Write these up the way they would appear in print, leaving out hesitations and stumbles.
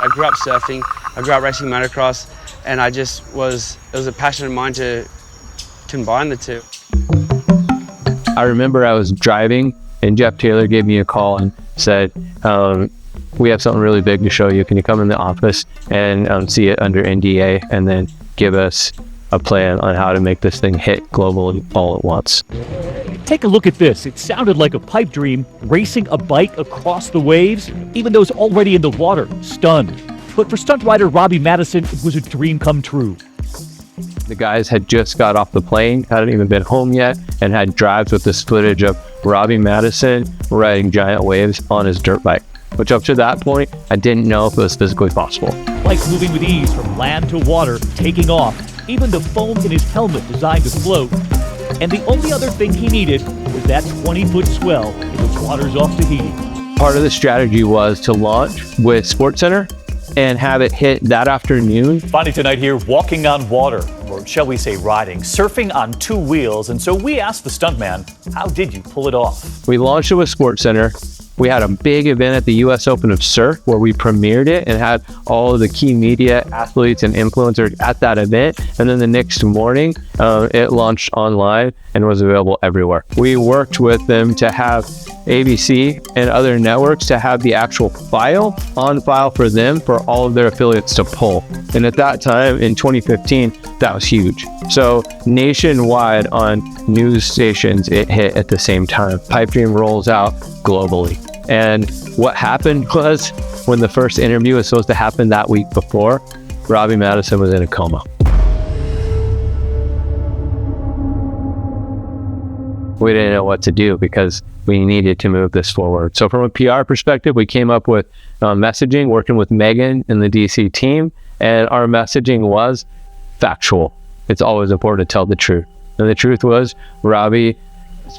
I grew up surfing, I grew up racing motocross, and it was a passion of mine to combine the two. I remember I was driving and Jeff Taylor gave me a call and said, we have something really big to show you. Can you come in the office and see it under NDA and then give us a plan on how to make this thing hit globally all at once? Take a look at this. It sounded like a pipe dream, racing a bike across the waves, even those already in the water, stunned. But for stunt rider Robbie Maddison, it was a dream come true. The guys had just got off the plane, hadn't even been home yet, and had drives with this footage of Robbie Maddison riding giant waves on his dirt bike, which up to that point, I didn't know if it was physically possible. Like moving with ease from land to water, taking off, even the foam in his helmet designed to float. And the only other thing he needed was that 20-foot swell in the water's off Tahiti. Part of the strategy was to launch with SportsCenter and have it hit that afternoon. Finally tonight here, walking on water, or shall we say riding, surfing on two wheels. And so we asked the stuntman, how did you pull it off? We launched it with SportsCenter. We had a big event at the US Open of Surf where we premiered it and had all of the key media, athletes, and influencers at that event. And then the next morning, it launched online and was available everywhere. We worked with them to have ABC and other networks to have the actual file on file for them for all of their affiliates to pull. And at that time in 2015, that was huge. So nationwide on news stations, it hit at the same time. Pipe Dream rolls out globally. And what happened was, when the first interview was supposed to happen that week before, Robbie Maddison was in a coma. We didn't know what to do because we needed to move this forward. So from a PR perspective, we came up with messaging, working with Megan and the DC team, and our messaging was factual. It's always important to tell the truth. And the truth was, Robbie's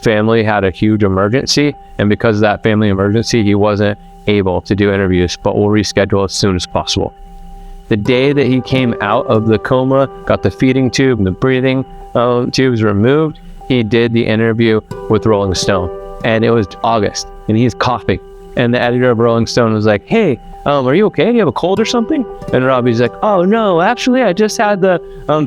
family had a huge emergency, and because of that family emergency, he wasn't able to do interviews, but we'll reschedule as soon as possible. The day that he came out of the coma, got the feeding tube and the breathing tubes removed, he did the interview with Rolling Stone, and it was August, and he's coughing. And the editor of Rolling Stone was like, hey, are you okay? Do you have a cold or something? And Robbie's like, oh no, actually I just had the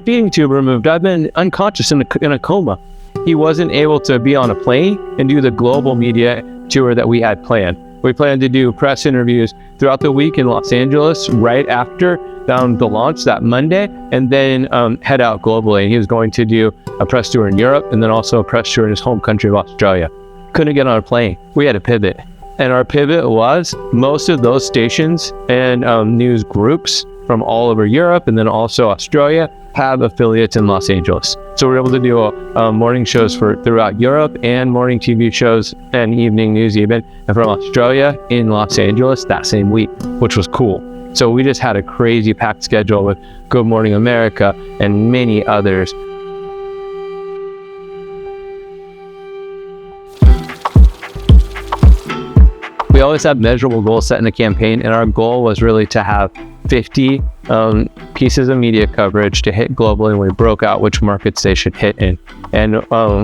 feeding tube removed. I've been unconscious in a coma. He wasn't able to be on a plane and do the global media tour that we had planned. We planned to do press interviews throughout the week in Los Angeles right after the launch that Monday, and then head out globally. And he was going to do a press tour in Europe and then also a press tour in his home country of Australia. Couldn't get on a plane. We had to pivot. And our pivot was most of those stations and news groups from all over Europe and then also Australia have affiliates in Los Angeles. So we're able to do morning shows throughout Europe and morning TV shows and evening news even, and from Australia in Los Angeles that same week, which was cool. So we just had a crazy packed schedule with Good Morning America and many others. We always have measurable goals set in the campaign, and our goal was really to have 50 pieces of media coverage to hit globally, and we broke out which markets they should hit in. And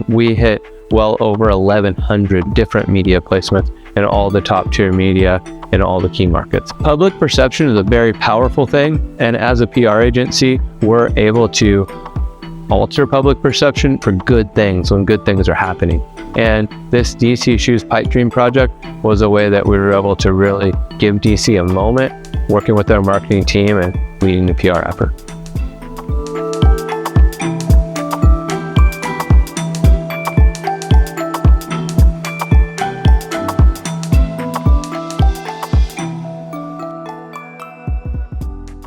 we hit well over 1,100 different media placements in all the top tier media in all the key markets. Public perception is a very powerful thing, and as a PR agency, we're able to alter public perception for good things when good things are happening. And this DC Shoes Pipe Dream project was a way that we were able to really give DC a moment, working with our marketing team and leading the PR effort.